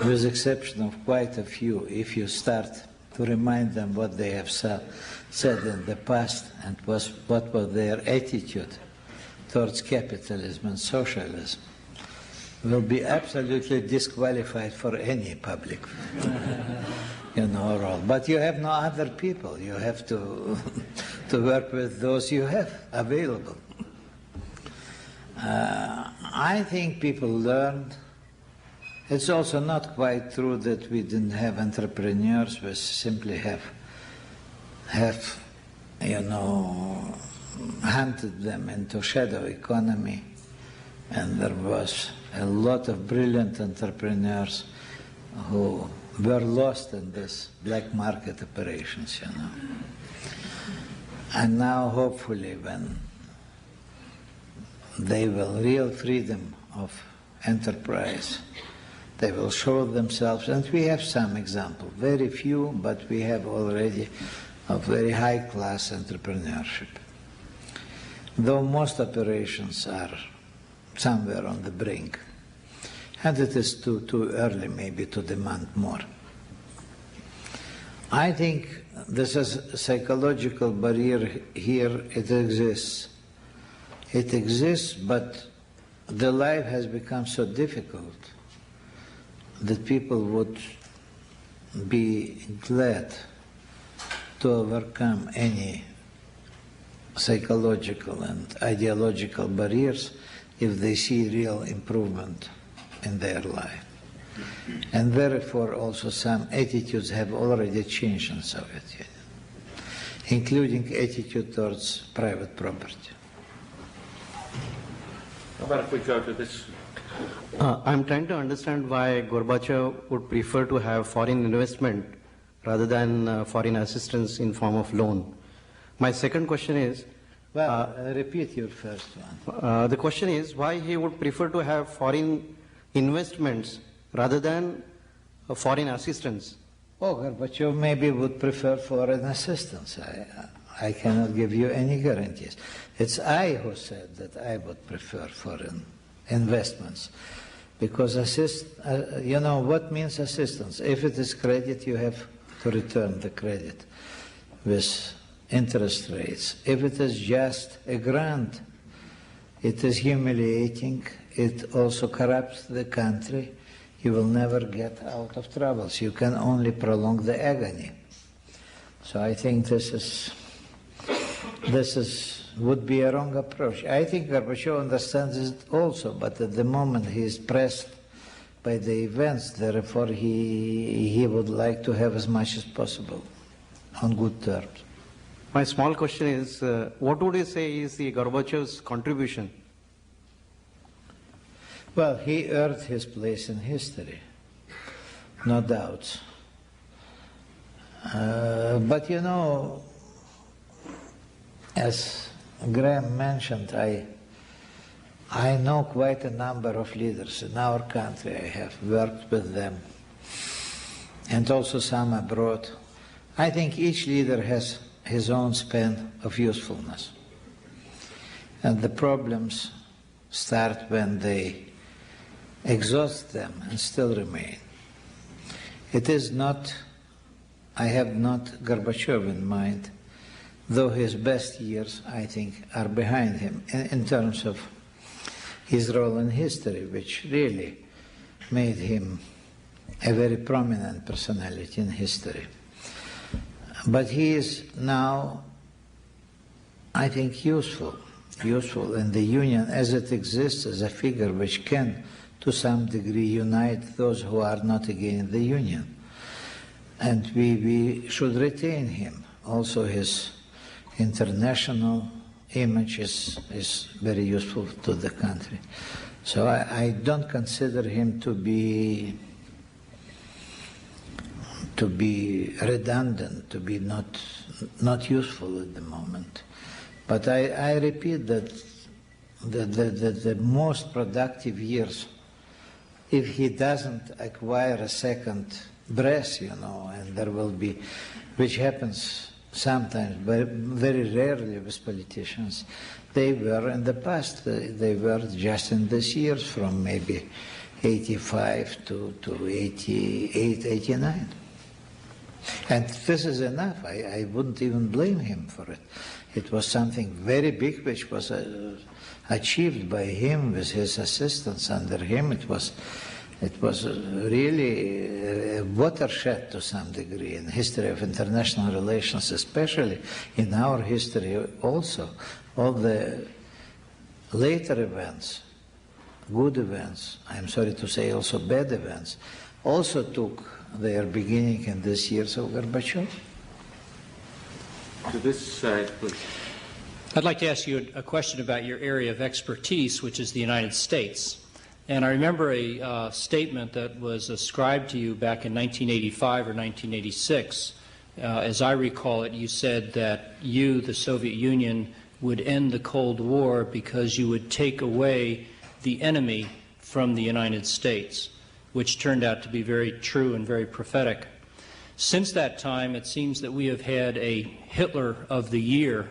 with exception of quite a few, if you start to remind them what they have said in the past and what was their attitude towards capitalism and socialism, will be absolutely disqualified for any public role. But you have no other people. You have to work with those you have available. I think people learned. It's also not quite true that we didn't have entrepreneurs. We simply have hunted them into shadow economy, and there was a lot of brilliant entrepreneurs who were lost in this black market operations, And now, hopefully, when they will real freedom of enterprise, they will show themselves, and we have some example, very few, but we have already a very high-class entrepreneurship. Though most operations are somewhere on the brink, and it is too early maybe to demand more. I think this is a psychological barrier here. It exists. It exists, but the life has become so difficult that people would be glad to overcome any psychological and ideological barriers if they see real improvement in their life. And therefore also some attitudes have already changed in Soviet Union, including attitude towards private property. How about if we go to this? I'm trying to understand why Gorbachev would prefer to have foreign investment rather than foreign assistance in form of loan. My second question is... Well, repeat your first one. The question is why he would prefer to have foreign investments rather than foreign assistance. Oh, Gorbachev maybe would prefer foreign assistance. I cannot give you any guarantees. It's I who said that I would prefer foreign investments. Because you know what means assistance? If it is credit, you have to return the credit with interest rates. If it is just a grant, it is humiliating. It also corrupts the country. You will never get out of troubles. You can only prolong the agony. So I think this would be a wrong approach. I think Gorbachev understands it also, but at the moment he is pressed by the events, therefore he would like to have as much as possible on good terms. My small question is, what would you say is the Gorbachev's contribution? Well, he earned his place in history, no doubt. But you know, as Graham mentioned, I know quite a number of leaders in our country. I have worked with them, and also some abroad. I think each leader has his own span of usefulness. And the problems start when they exhaust them and still remain. It is not, I have not Gorbachev in mind, though his best years, I think, are behind him in terms of his role in history, which really made him a very prominent personality in history. But he is now, I think, useful in the Union as it exists as a figure which can, to some degree, unite those who are not again in the Union. And we should retain him. Also his international image is very useful to the country. So I don't consider him to be redundant, to be not useful at the moment. But I repeat that the most productive years, if he doesn't acquire a second breath, you know, and there will be, which happens sometimes, but very rarely with politicians, they were in the past, they were just in these years from maybe 85 to 88, 89. And this is enough. I wouldn't even blame him for it. It was something very big which was achieved by him with his assistance under him. It was really a watershed to some degree in the history of international relations, especially in our history also. All the later events, good events, I'm sorry to say also bad events, also took their beginning in these years of Gorbachev. To this side, please. I'd like to ask you a question about your area of expertise, which is the United States. And I remember a statement that was ascribed to you back in 1985 or 1986. As I recall it, you said that you, the Soviet Union, would end the Cold War because you would take away the enemy from the United States, which turned out to be very true and very prophetic. Since that time, it seems that we have had a Hitler of the Year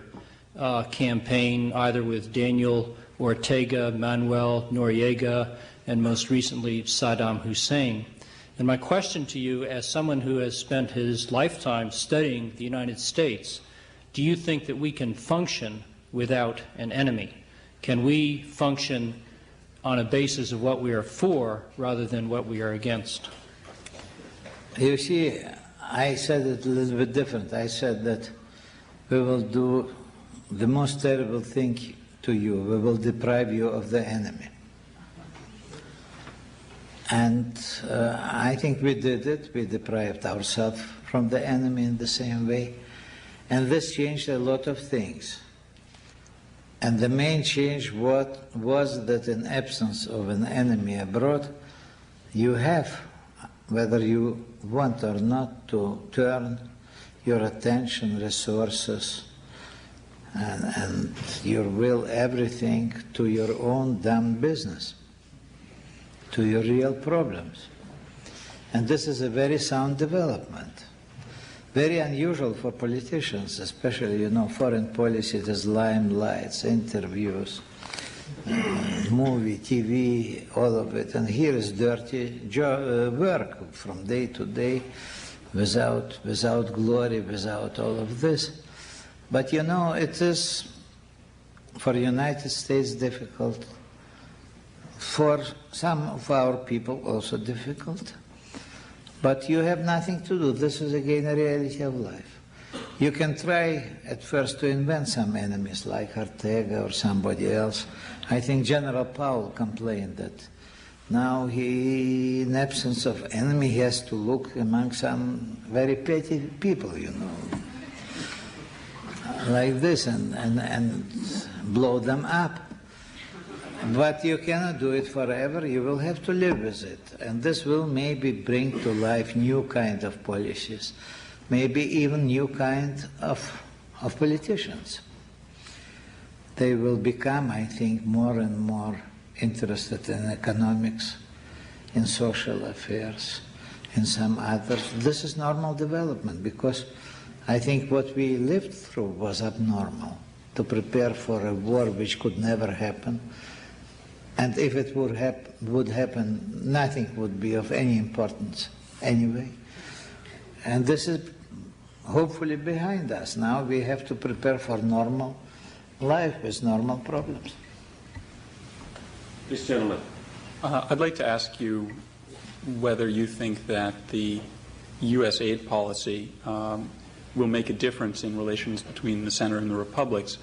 campaign, either with Daniel Ortega, Manuel Noriega, and most recently Saddam Hussein. And my question to you, as someone who has spent his lifetime studying the United States, do you think that we can function without an enemy? Can we function on a basis of what we are for rather than what we are against? You see, I said it a little bit different. I said that we will do the most terrible thing to you. We will deprive you of the enemy. And I think we did it. We deprived ourselves from the enemy in the same way. And this changed a lot of things. And the main change was that in absence of an enemy abroad, you have, whether you want or not, to turn your attention, resources, and your will, everything, to your own damn business, to your real problems. And this is a very sound development. Very unusual for politicians, especially, foreign policy, there's limelights, interviews, movie, TV, all of it. And here is dirty work from day to day, without glory, without all of this. But it is, for the United States, difficult. For some of our people, also difficult. But you have nothing to do. This is, again, a reality of life. You can try at first to invent some enemies like Ortega or somebody else. I think General Powell complained that now he, in absence of enemy, he has to look among some very petty people, like this, and blow them up. But you cannot do it forever. You will have to live with it. And this will maybe bring to life new kind of policies, maybe even new kind of politicians. They will become, I think, more and more interested in economics, in social affairs, in some others. This is normal development, because I think what we lived through was abnormal, to prepare for a war which could never happen. And if it would happen, nothing would be of any importance anyway. And this is hopefully behind us. Now we have to prepare for normal life with normal problems. This gentleman. I'd like to ask you whether you think that the U.S. aid policy will make a difference in relations between the center and the republics.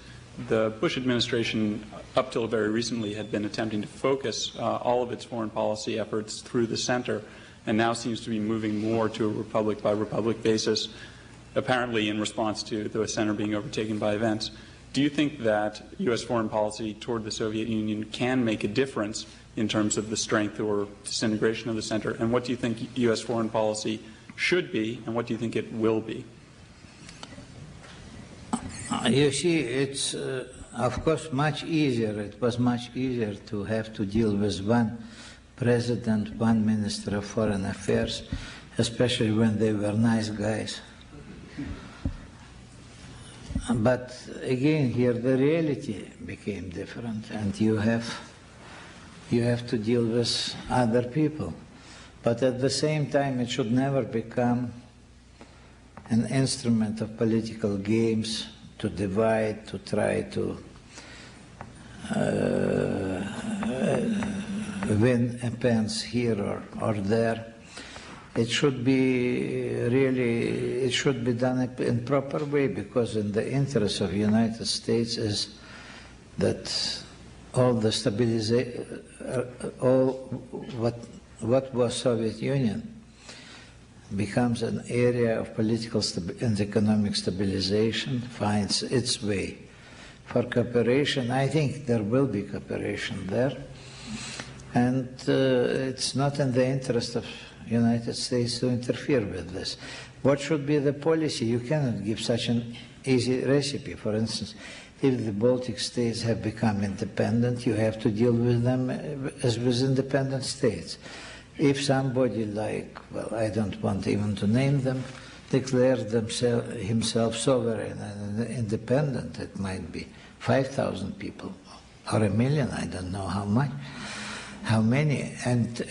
The Bush administration, up till very recently, had been attempting to focus all of its foreign policy efforts through the center, and now seems to be moving more to a republic-by-republic basis, apparently in response to the center being overtaken by events. Do you think that U.S. foreign policy toward the Soviet Union can make a difference in terms of the strength or disintegration of the center? And what do you think U.S. foreign policy should be, and what do you think it will be? You see, it's, of course, much easier. It was much easier to have to deal with one president, one minister of foreign affairs, especially when they were nice guys. But again, here the reality became different, and you have to deal with other people. But at the same time, it should never become an instrument of political games to divide, to try to win a pence here or there. It should be really, it should be done in proper way, because in the interest of the United States is that all the stabilization, all what was Soviet Union becomes an area of political and economic stabilization, finds its way. For cooperation, I think there will be cooperation there, and it's not in the interest of the United States to interfere with this. What should be the policy? You cannot give such an easy recipe. For instance, if the Baltic states have become independent, you have to deal with them as with independent states. If somebody like, well, I don't want even to name them, declares himself sovereign and independent, it might be 5,000 people or 1 million, I don't know how many, and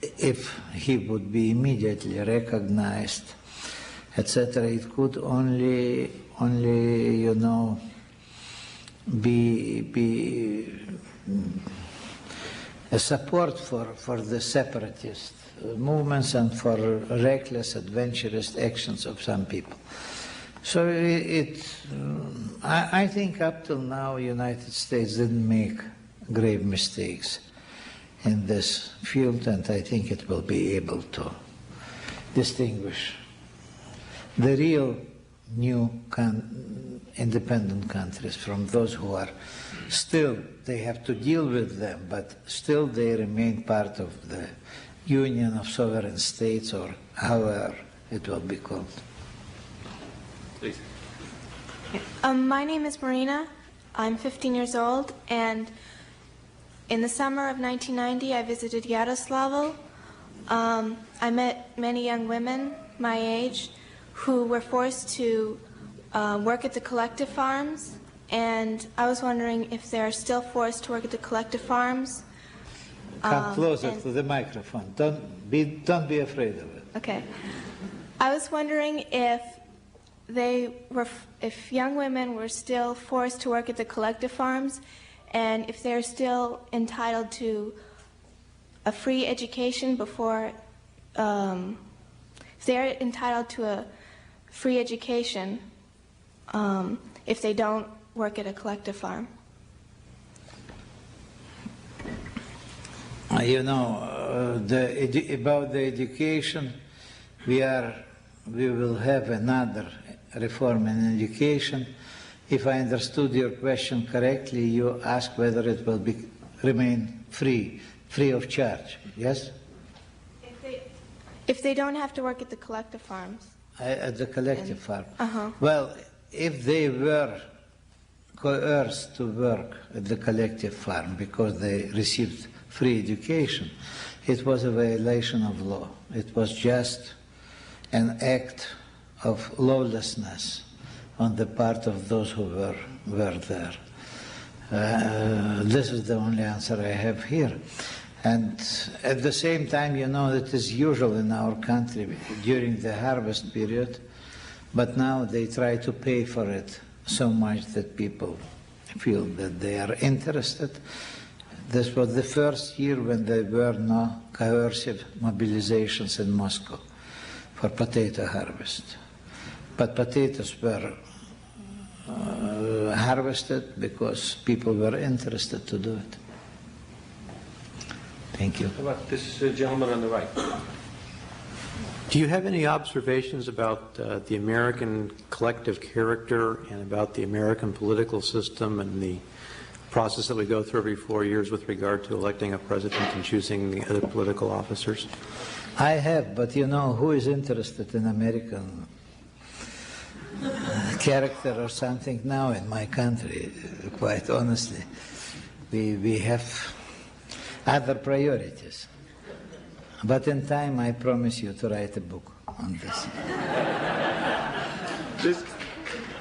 if he would be immediately recognized, etc., it could only you know, be a support for the separatist movements and for reckless, adventurous actions of some people. So I think up till now, United States didn't make grave mistakes in this field, and I think it will be able to distinguish the real new independent countries from those who are still, they have to deal with them, but still they remain part of the Union of Sovereign States, or however it will be called. Please. My name is Marina. I'm 15 years old, and in the summer of 1990, I visited Yaroslavl. I met many young women my age who were forced to work at the collective farms, and I was wondering if they're still forced to work at the collective farms. Come closer to the microphone. Don't be afraid of it. Okay. I was wondering if if young women were still forced to work at the collective farms, and if they're still entitled to a free education before, if they're entitled to a free education if they don't work at a collective farm. You know, about the education, we will have another reform in education. If I understood your question correctly, you ask whether it will remain free of charge, yes? If they don't have to work at the collective farms. At the collective farm. Well, if they were coerced to work at the collective farm because they received free education, it was a violation of law. It was just an act of lawlessness on the part of those who were there. This is the only answer I have here. And at the same time, you know, it is usual in our country during the harvest period, but now they try to pay for it so much that people feel that they are interested. This was the first year when there were no coercive mobilizations in Moscow for potato harvest. But potatoes were harvested because people were interested to do it. Thank you. How about this gentleman on the right? Do you have any observations about the American collective character and about the American political system and the process that we go through every 4 years with regard to electing a president and choosing the other political officers? I have, but you know, who is interested in American character or something now in my country, quite honestly? We have other priorities. But in time, I promise you to write a book on this.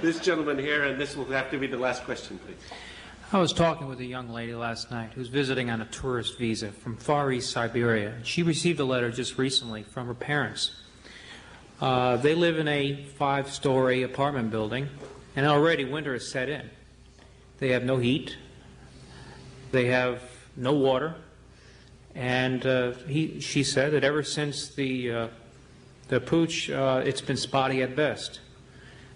This gentleman here, and this will have to be the last question, please. I was talking with a young lady last night who's visiting on a tourist visa from Far East Siberia. She received a letter just recently from her parents. They live in a 5-story apartment building, and already winter has set in. They have no heat. They have no water. And she said that ever since the putsch, it's been spotty at best.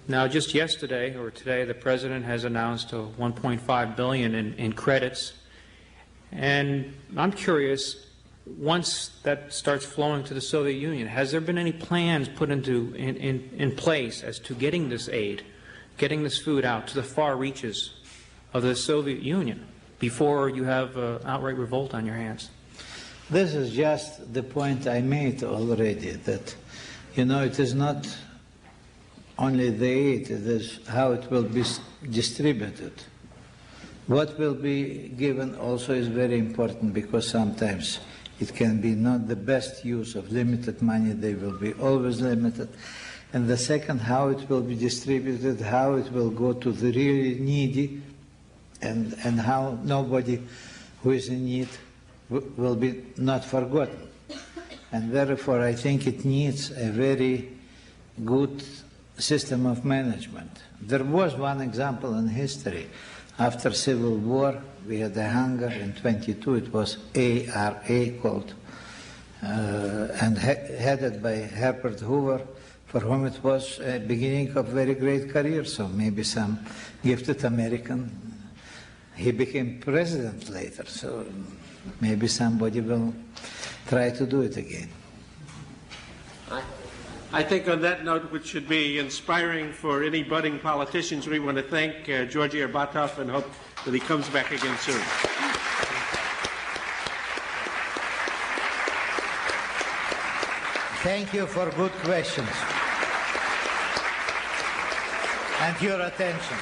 Now, just yesterday or today, the president has announced $1.5 billion in credits, and I'm curious. Once that starts flowing to the Soviet Union, has there been any plans put in place as to getting this aid, getting this food out to the far reaches of the Soviet Union before you have outright revolt on your hands? This is just the point I made already, that, you know, it is not only the aid, it is how it will be distributed. What will be given also is very important, because sometimes it can be not the best use of limited money, they will be always limited. And the second, how it will be distributed, how it will go to the really needy, and how nobody who is in need will be not forgotten. and therefore I think it needs a very good system of management. There was one example in history. After Civil War, we had a hunger in 22. It was ARA called, and headed by Herbert Hoover, for whom it was a beginning of very great career. So maybe some gifted American, he became president later. So maybe somebody will try to do it again. I think on that note, which should be inspiring for any budding politicians, we want to thank Georgy Arbatov and hope that he comes back again soon. Thank you for good questions and your attention.